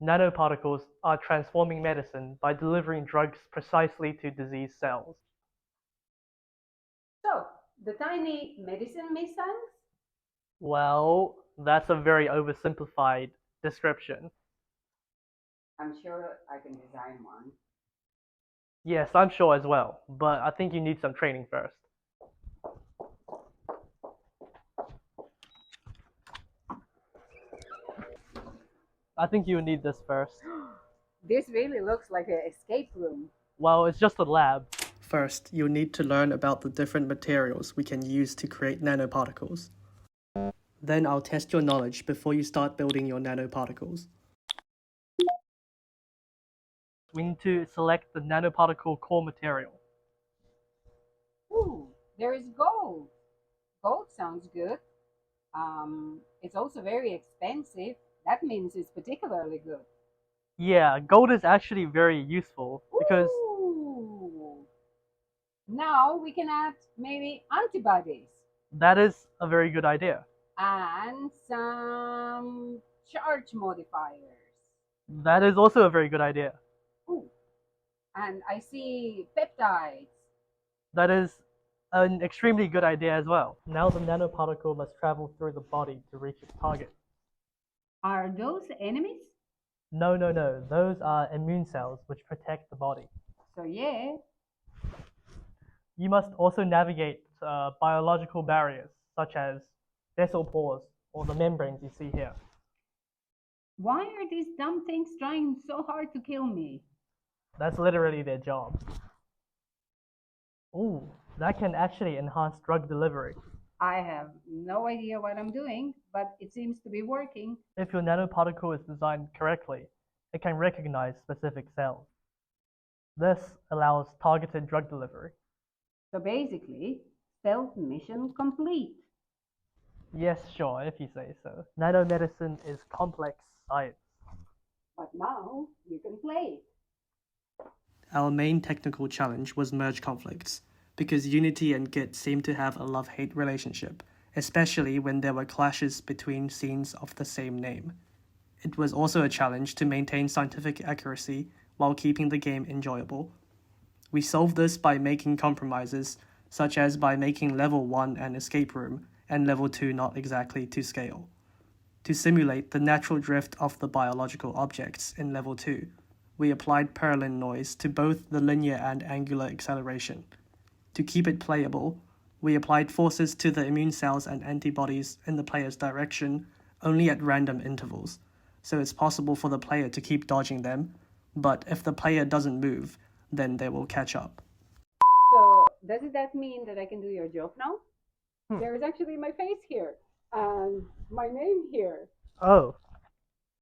Nanoparticles are transforming medicine by delivering drugs precisely to disease cells. So, the tiny medicine missiles? Well, that's a very oversimplified description. I'm sure I can design one. Yes, I'm sure as well, but I think you need some training first. I think you need this first. This really looks like an escape room. Well, it's just a lab. First, you'll need to learn about the different materials we can use to create nanoparticles. Then I'll test your knowledge before you start building your nanoparticles. We need to select the nanoparticle core material. Ooh, there is gold. Gold sounds good. It's also very expensive. That means it's particularly good. Yeah, gold is actually very useful because Ooh. Now we can add maybe antibodies that is a very good idea. and some charge modifiers. That is also a very good idea. Ooh. And I see peptides. That is an extremely good idea as well. Now the nanoparticle must travel through the body to reach its target. Are those enemies? No, no, no. Those are immune cells which protect the body. So yeah. You must also navigate biological barriers such as vessel pores or the membranes you see here. Why are these dumb things trying so hard to kill me? That's literally their job. Ooh, that can actually enhance drug delivery. I have no idea what I'm doing, but it seems to be working. If your nanoparticle is designed correctly, it can recognize specific cells. This allows targeted drug delivery. So basically, stealth mission complete. Yes, sure, if you say so. Nanomedicine is complex science. But now you can play. Our main technical challenge was merge conflicts, because Unity and Git seemed to have a love-hate relationship, especially when there were clashes between scenes of the same name. It was also a challenge to maintain scientific accuracy while keeping the game enjoyable. We solved this by making compromises, such as by making level 1 an escape room and level 2 not exactly to scale. To simulate the natural drift of the biological objects in level 2, we applied Perlin noise to both the linear and angular acceleration. To keep it playable, we applied forces to the immune cells and antibodies in the player's direction only at random intervals, so it's possible for the player to keep dodging them, but if the player doesn't move, then they will catch up. So does that mean that I can do your job now? Hmm. There is actually my face here and my name here. Oh,